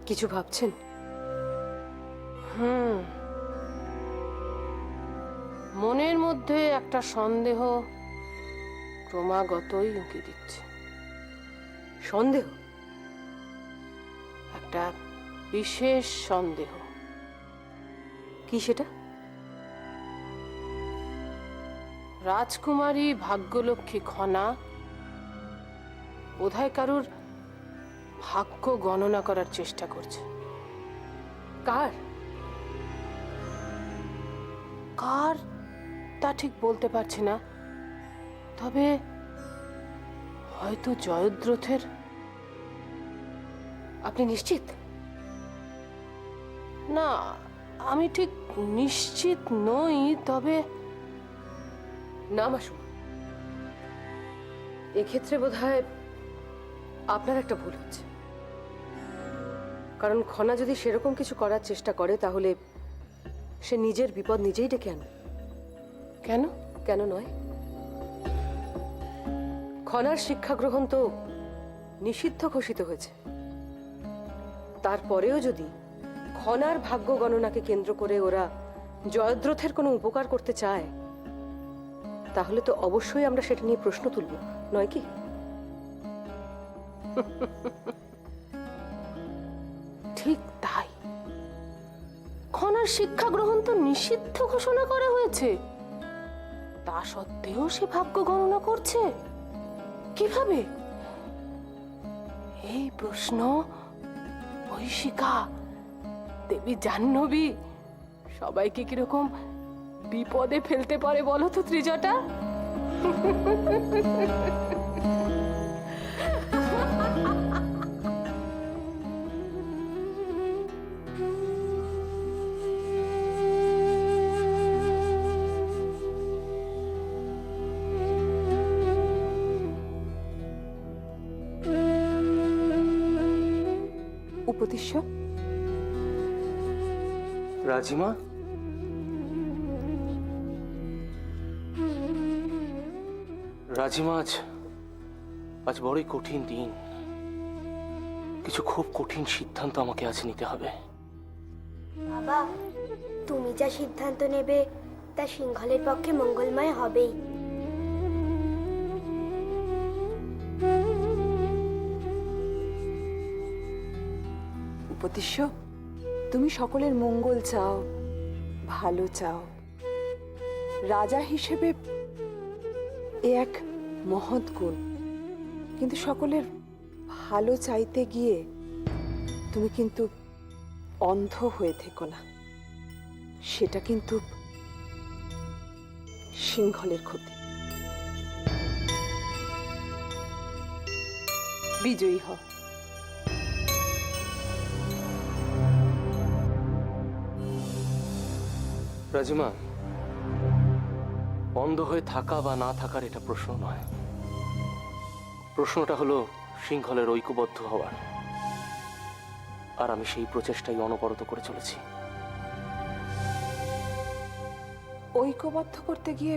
কিছু ভাবছেন? মনের মধ্যে একটা সন্দেহ ক্রমাগতই উঁকি দিচ্ছে। সন্দেহ? একটা বিশেষ সন্দেহ। কি সেটা? রাজকুমারী ভাগ্যলক্ষ্মী খনা বোধহয় কারুর ভাগ্য গণনা করার চেষ্টা করছে। কার? কার তা ঠিক বলতে পারছি না, তবে হয়তো জয়দ্রথের। আপনি নিশ্চিত? না, আমি ঠিক নিশ্চিত নই, তবে না মাসুম, এক্ষেত্রে বোধহয় আপনার একটা ভুল হচ্ছে। কারণ খনা যদি সেরকম কিছু করার চেষ্টা করে তাহলে সে নিজের বিপদ নিজেই ডেকে আনে। কেন? কেন নয়? খনার শিক্ষা গ্রহণ তো নিষিদ্ধ ঘোষিত হয়েছে। তারপরেও যদি খনার ভাগ্য গণনাকে কেন্দ্র করে ওরা জয়দ্রথের কোনো উপকার করতে চায়, তাহলে তো অবশ্যই আমরা সেটা নিয়ে প্রশ্ন তুলব, নয় কি? ঠিক তাই। খনার শিক্ষা গ্রহণ তো নিষিদ্ধ ঘোষণা করা হয়েছে, তা সত্ত্বেও সে ভাগ্য গণনা করছে কিভাবে? এই প্রশ্ন ঐশিকা, দেবী জাহ্নবী সবাইকে কিরকম বিপদে ফেলতে পারে বলো তো ত্রিজটা। উপদেশ্য। রাজিমা, রাজিমা, আজ বড়ই কঠিন দিন। কিছু খুব কঠিন সিদ্ধান্ত আমাকে আজ নিতে হবে। বাবা, তুমি যা সিদ্ধান্ত নেবে তা সিংহলের পক্ষে মঙ্গলময় হবেই। উপদেশ্য, তুমি সকলের মঙ্গল চাও, ভালো চাও। রাজা হিসেবে এ এক মহৎ গুণ, কিন্তু সকলের ভালো চাইতে গিয়ে তুমি কিন্তু অন্ধ হয়ে থেকো না। সেটা কিন্তু সিংহলের ক্ষতি। বিজয়ী হও। রাজিমা, অন্ধ হয়ে থাকা বা না থাকার এটা প্রশ্ন নয়। প্রশ্নটা হলো সিংহলের ঐক্যবদ্ধ হওয়ার, আর আমি সেই প্রচেষ্টাই অনবরত করে চলেছি। ঐক্যবদ্ধ করতে গিয়ে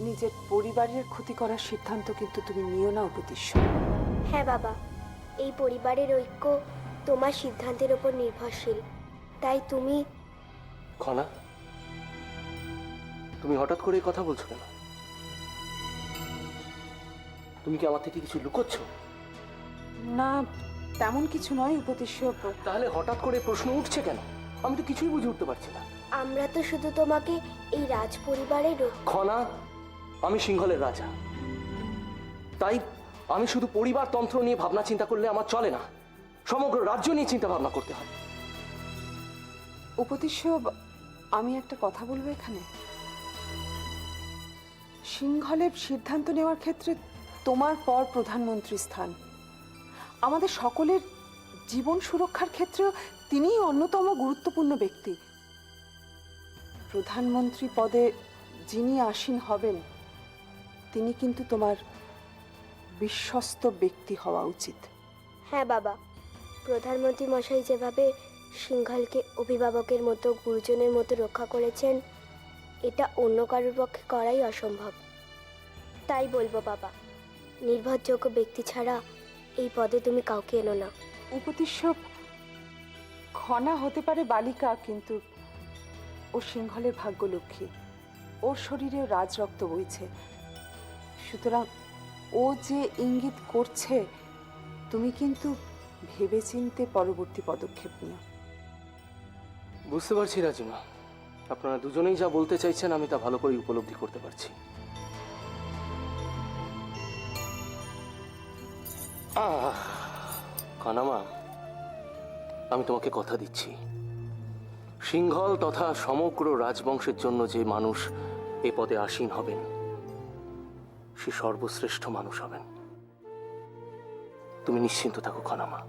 নিজের পরিবারের ক্ষতি করার সিদ্ধান্ত কিন্তু তুমি নিও না উপদেশ্য। হ্যাঁ বাবা, এই পরিবারের ঐক্য তোমার সিদ্ধান্তের উপর নির্ভরশীল। তাই তুমি খনা, তুমি হঠাৎ করে এই কথা বলছো কেন? তুমি কি আমার থেকে কিছু লুকোচ্ছ? না, তেমন কিছু নয় উপদেশ্য। তাহলে হঠাৎ করে প্রশ্ন উঠছে কেন? আমি তো কিছুই বুঝে উঠতে পারছি না। আমরা তো শুধু তোমাকে এই রাজ পরিবারের খনা, আমি সিংহলের রাজা, তাই আমি শুধু পরিবারতন্ত্র নিয়ে ভাবনা চিন্তা করলে আমার চলে না। সমগ্র রাজ্য নিয়ে চিন্তা ভাবনা করতে হয়। উপদেশ্য, আমি একটা কথা বলবো এখানে। সিংহলের সিদ্ধান্ত নেওয়ার ক্ষেত্রে তোমার পর প্রধানমন্ত্রী স্থান। আমাদের সকলের জীবন সুরক্ষার ক্ষেত্রেও তিনিই অন্যতম গুরুত্বপূর্ণ ব্যক্তি। প্রধানমন্ত্রী পদে যিনি আসীন হবেন তিনি কিন্তু তোমার বিশ্বস্ত ব্যক্তি হওয়া উচিত। হ্যাঁ বাবা, প্রধানমন্ত্রী মশাই যেভাবে সিংহলকে অভিভাবকের মতো, গুরুজনের মতো রক্ষা করেছেন, এটা অন্য কারোর পক্ষে করাই অসম্ভব। তাই বলবো বাবা, নির্ভরযোগ্য ব্যক্তি ছাড়া এই পদে তুমি কাউকে এনো না। উপদেশ্য, খনা হতে পারে বালিকা, কিন্তু ও সিংহলের ভাগ্যলক্ষ্মী। ওর শরীরেও রাজরক্ত বইছে। সুতরাং ও যে ইঙ্গিত করছে, তুমি কিন্তু ভেবেচিন্তে পরবর্তী পদক্ষেপ নিও। বুঝতে পারছি রাজিমা, আপনারা দুজনেই যা বলতে চাইছেন আমি তা ভালো করে উপলব্ধি করতে পারছি। কানামা, আমি তোমাকে কথা দিচ্ছি, সিংহল তথা সমগ্র রাজবংশের জন্য যে মানুষ এ পদে আসীন হবেন, সে সর্বশ্রেষ্ঠ মানুষ হবেন। তুমি নিশ্চিন্ত থাকো কানামা।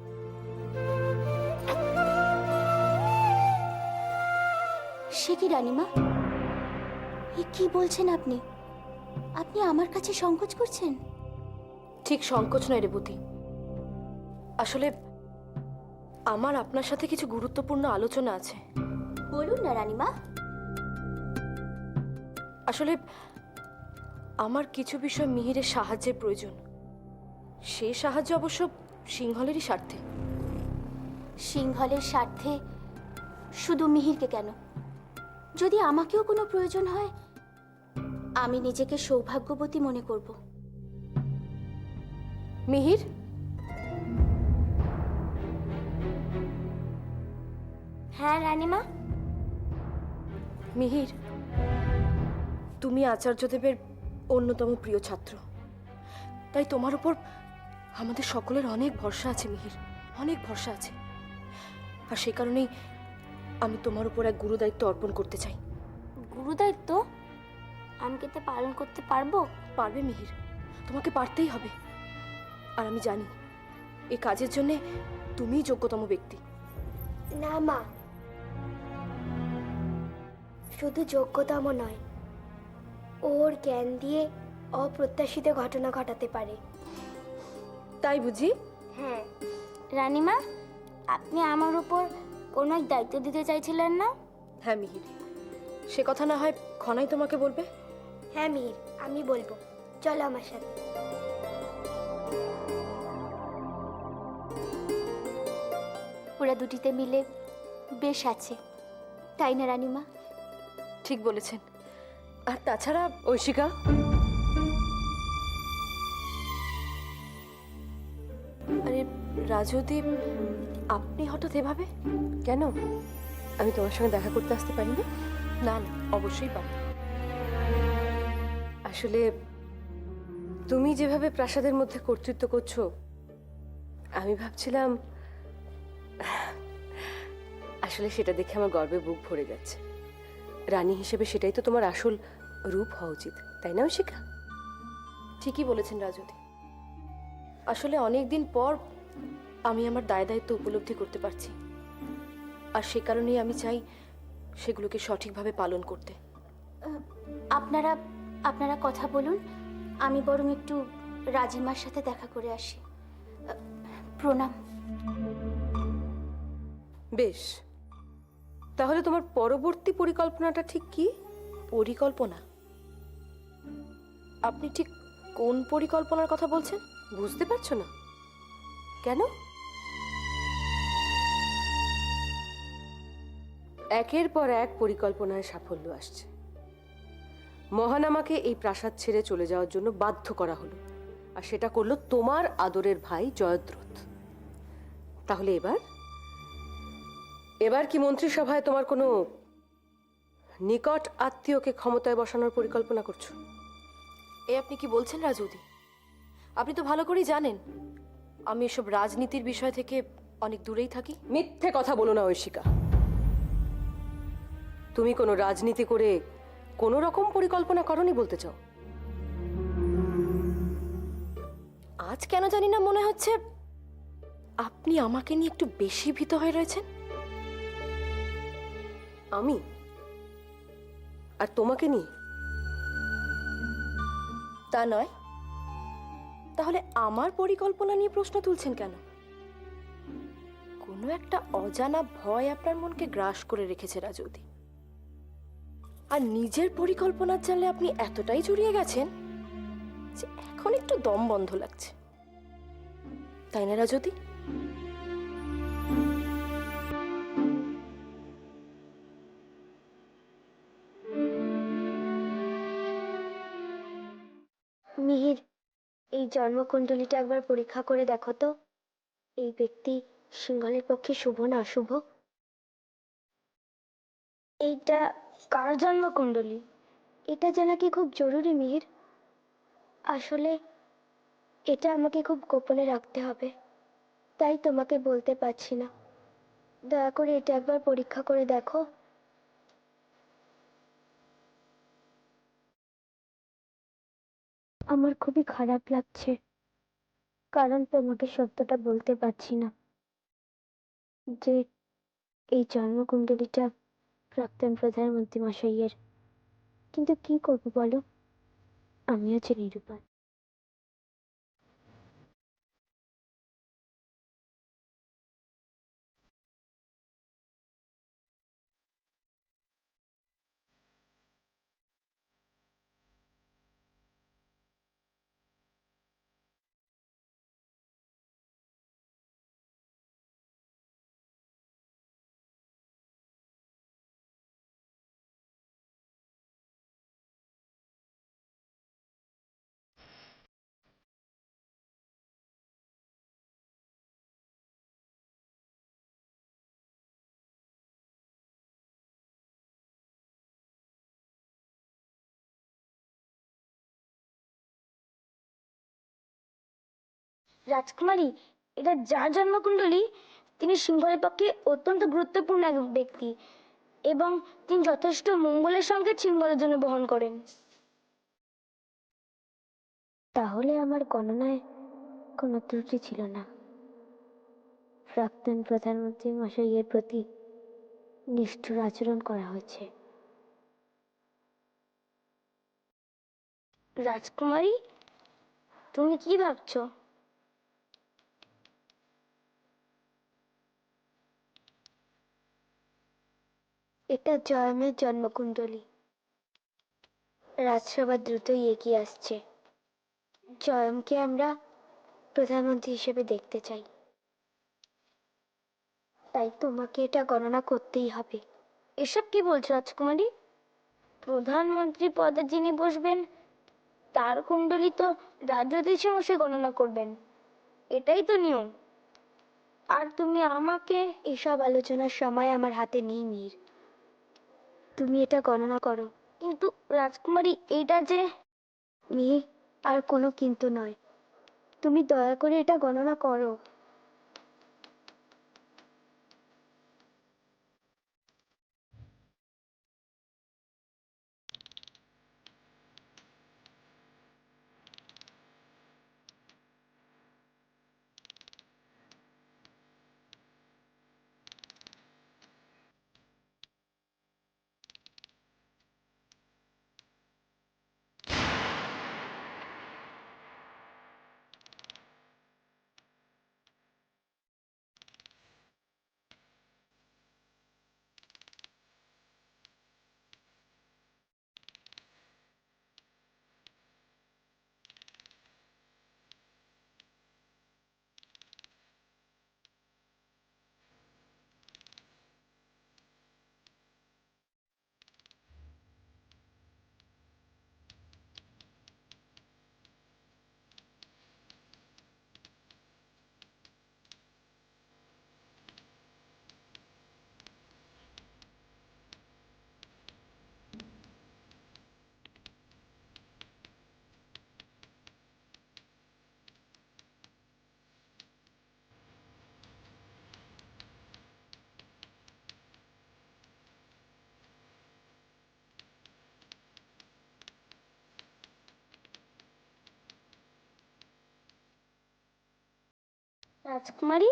সে কি রানীমা, এ কি বলছেন আপনি? আপনি আমার কাছে সংকোচ করছেন? ঠিক সংকোচ নয় রেবতী। আসলে আমার আপনার সাথে কিছু গুরুত্বপূর্ণ আলোচনা আছে। বলুন না রানীমা। আসলে আমার কিছু বিষয় মিহিরের সাহায্যের প্রয়োজন। সে সাহায্য অবশ্য সিংহলেরই স্বার্থে। সিংহলের স্বার্থে শুধু মিহিরকে কেন, যদি আমাকেও কোনো প্রয়োজন হয়, আমি নিজেকে সৌভাগ্যবতী মনে করব। মিহির, হ্যাঁ রানীমা। মিহির, তুমি আচার্যদেবের অন্যতম প্রিয় ছাত্র, তাই তোমার উপর আমাদের সকলের অনেক ভরসা আছে মিহির, অনেক ভরসা আছে। আর সে কারণেই আমি তোমার উপর এক গুরুদায়িত্ব অর্পণ করতে চাই। গুরুদায়িত্ব আমি কি তা পালন করতে পারবো? পারবে মিহির, তোমাকে পারতেই হবে। আর আমি জানি এই কাজের জন্যে তুমিই যোগ্যতম ব্যক্তি। না মা, শুধু যোগ্যতম নয়, ওর জ্ঞান দিয়ে অপ্রত্যাশিত ঘটনা ঘটাতে পারে। তাই বুঝি? হ্যাঁ রানীমা, আপনি আমার উপর কোনো এক দায়িত্ব দিতে চাইছিলেন না? হ্যাঁ মিহির, সে কথা না হয় খনাই তোমাকে বলবে। হ্যাঁ মিহির, আমি বলবো, চলো আমার সাথে। ওরা দুটিতে মিলে বেশ আছে, তাই না রানীমা? ঠিক বলেছেন। আর তাছাড়া ঐশিকা, আরে রাজদীপ, আপনি হঠাৎ এভাবে কেন? আমি তোমার সঙ্গে দেখা করতে আসতে পারি না? না না, অবশ্যই পারেন। আসলে তুমি যেভাবে প্রাসাদের মধ্যে কর্তৃত্ব করছো, আমি ভাবছিলাম, আসলে সেটা দেখে আমার গর্বে বুক ভরে যাচ্ছে। রানী হিসেবে সেটাই তো তোমার আসল রূপ হওয়া উচিত, তাই না ঐশিকা? ঠিকই বলেছেন রাজদীপ। আসলে অনেক দিন পর আমি আমার দায় দায়িত্ব উপলব্ধি করতে পারছি, আর সে কারণেই আমি চাই সেগুলোকে সঠিকভাবে পালন করতে। আপনারা আপনারা কথা বলুন, আমি বরং একটু রাজিমার সাথে দেখা করে আসি। প্রণাম। বেশ, তাহলে তোমার পরবর্তী পরিকল্পনাটা ঠিক কি? পরিকল্পনা? আপনি ঠিক কোন পরিকল্পনার কথা বলছেন? বুঝতে পারছো না কেন? একের পর এক পরিকল্পনায় সাফল্য আসছে। মহানামাকে এই প্রাসাদ ছেড়ে চলে যাওয়ার জন্য বাধ্য করা হলো, আর সেটা করলো তোমার আদরের ভাই জয়দ্রথ। তাহলে এবার কি মন্ত্রিসভায় তোমার কোনো নিকট আত্মীয়কে ক্ষমতায় বসানোর পরিকল্পনা করছো? এ আপনি কি বলছেন রাজৌদি? আপনি তো ভালো করেই জানেন আমি এসব রাজনীতির বিষয় থেকে অনেক দূরেই থাকি। মিথ্যে কথা বলো না ঐশিকা। তুমি কোনো রাজনীতি করে কোনো রকম পরিকল্পনা করনি বলতে চাও? আজ কেন জানি না মনে হচ্ছে আপনি আমাকে নিয়ে একটু বেশি ভীত হয়ে রয়েছেন। আমি? আর তোমাকে নিয়ে? তা নয়, তাহলে আমার পরিকল্পনা নিয়ে প্রশ্ন তুলছেন কেন? কোনো একটা অজানা ভয় আপনার মনকে গ্রাস করে রেখেছে রাজৌদি, আর নিজের পরিকল্পনার জানলে আপনি এতটাই জড়িয়ে গেছেন যে এখন একটু দম বন্ধ লাগছে, তাই না রাজৌদি? জন্মকুণ্ডলীটা একবার পরীক্ষা করে দেখো তো, এই ব্যক্তি সিংহলের পক্ষে শুভ না অশুভ। এইটা কার জন্মকুণ্ডলী? এটা জানা কি খুব জরুরি মিহির? আসলে এটা আমাকে খুব গোপনে রাখতে হবে, তাই তোমাকে বলতে পারছি না। দয়া করে এটা একবার পরীক্ষা করে দেখো। আমার খুবই খারাপ লাগছে, কারণ তোমাকে সত্যটা বলতে পারছি না যে এই জন্মকুণ্ডলীটা প্রাক্তন প্রধানমন্ত্রী মশাইয়ের। কিন্তু কি করবো বলো, আমি হচ্ছে নিরুপায়। রাজকুমারী, এটা যার জন্মকুণ্ডলী তিনি সিংহের পক্ষে অত্যন্ত গুরুত্বপূর্ণ এক ব্যক্তি, এবং তিনি যথেষ্ট মঙ্গলের সঙ্গে সিংহের জন্য বহন করেন। তাহলে আমার গণনায় কোনো ত্রুটি ছিল না। প্রাক্তন প্রধানমন্ত্রী মশাইয়ের প্রতি নিষ্ঠুর আচরণ করা হয়েছে। রাজকুমারী, তুমি কি ভাবছো? এটা জয়মের জন্মকুণ্ডলী। রাজসভা দ্রুতই এগিয়ে আসছে। জয়মকে আমরা প্রধানমন্ত্রী হিসেবে দেখতে চাই, তাই তোমাকে এটা গণনা করতেই হবে। এসব কি বলছো রাজকুমারী? প্রধানমন্ত্রী পদে যিনি বসবেন তার কুণ্ডলী তো রাজজ্যোতিষী মশাই গণনা করবেন, এটাই তো নিয়ম। আর তুমি আমাকে এসব আলোচনার সময় আমার হাতে নেই মীর। তুমি এটা গণনা করো। কিন্তু রাজকুমারী, এটা যে মীর, আর কোনো কিন্তু নয়। তুমি দয়া করে এটা গণনা করো। রাজকুমারী,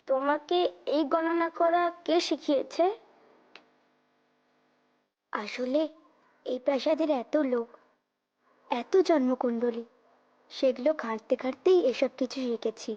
তোমাকে এই গণনা করা কে শিখিয়েছে? আসলে এই প্রাসাদের এত লোক, এত জন্মকুণ্ডলী, সেগুলো ঘাঁটতে ঘাঁটতেই এসব কিছু শিখেছি।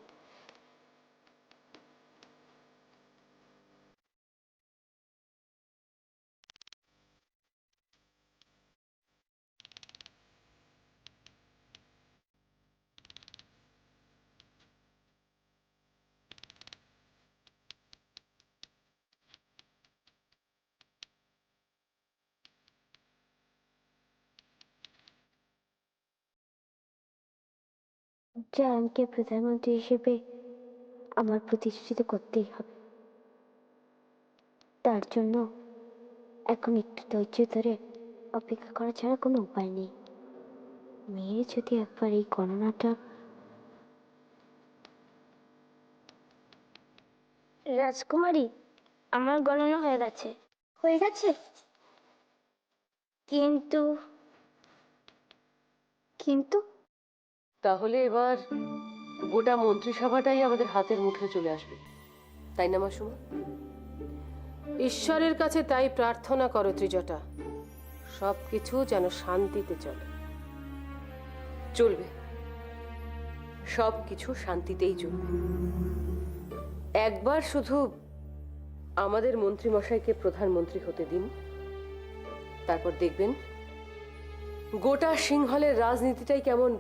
জয়ন্তকে প্রধানমন্ত্রী হিসেবে আমার প্রতিষ্ঠিত করতেই হবে। তার জন্য এখন একটু ধৈর্য ধরে অপেক্ষা করা ছাড়া কোনো উপায় নেই। মেয়ের যদি একবার এই গণনাটা। রাজকুমারী, আমার গণনা হয়ে গেছে। হয়ে গেছে? কিন্তু কিন্তু তাহলে এবার গোটা মন্ত্রিসভাটাই আমাদের হাতের মুঠোয় চলে আসবে, তাই না মাসুমা? ঈশ্বরের কাছে তাই প্রার্থনা করো ত্রিজটা, সবকিছু যেন শান্তিতে চলবে, সবকিছু শান্তিতেই চলবে। একবার শুধু আমাদের মন্ত্রীমশাইকে প্রধানমন্ত্রী হতে দিন, তারপর দেখবেন গোটা সিংহলের রাজনীতিটাই কেমন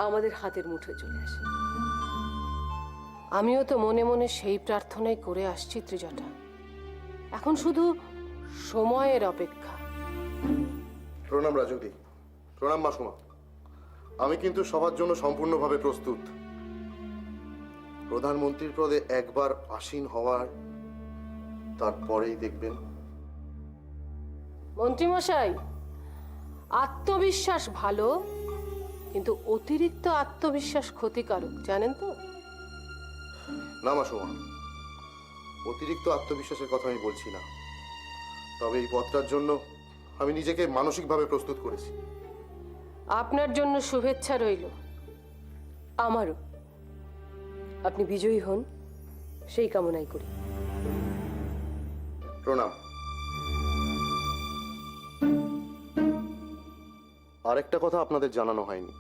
আমাদের হাতের মুঠোয় চলে আসে। আমিও তো মনে মনে সেই প্রার্থনাই করে আসছি ত্রিজটা। এখন শুধু সময়ের অপেক্ষা। প্রণাম রাজুদি, প্রণাম মাসুমা। আমি কিন্তু সবার জন্য সম্পূর্ণভাবে প্রস্তুত। প্রধানমন্ত্রীর পদে একবার আসীন হওয়ার তারপরেই দেখবেন। মন্ত্রীমশাই, আত্মবিশ্বাস ভালো, কিন্তু অতিরিক্ত আত্মবিশ্বাস ক্ষতিকারক, জানেন তো? না মাসুমা, অতিরিক্ত আত্মবিশ্বাসের কথা আমি বলছি না। তবে এই পদটার জন্য আমি নিজেকে মানসিকভাবে প্রস্তুত করেছি। আপনার জন্য শুভেচ্ছা রইল, আমারও। আপনি বিজয়ী হন, সেই কামনাই করি। প্রণাম। আরেকটা কথা আপনাদের জানানো হয়নি,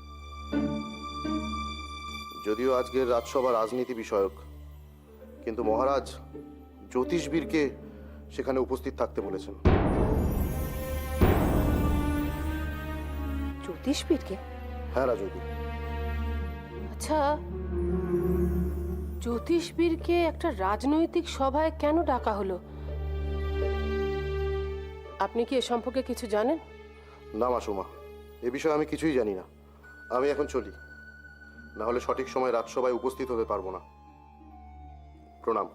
যদিও আজকের রাজসভা রাজনীতি বিষয়ক, কিন্তু মহারাজ জ্যোতিষবীরকে সেখানে উপস্থিত থাকতে বলেছেন। জ্যোতিষবীরকে? হ্যাঁ রাজুদি। আচ্ছা, জ্যোতিষবীরকে একটা রাজনৈতিক সভায় কেন ডাকা হলো? আপনি কি এ সম্পর্কে কিছু জানেন? না মাসুমা, এ বিষয়ে আমি কিছুই জানি না। আমি এখন চলি, না হলে সঠিক সময় রাজসভায় উপস্থিত হতে পারবো না। প্রণাম।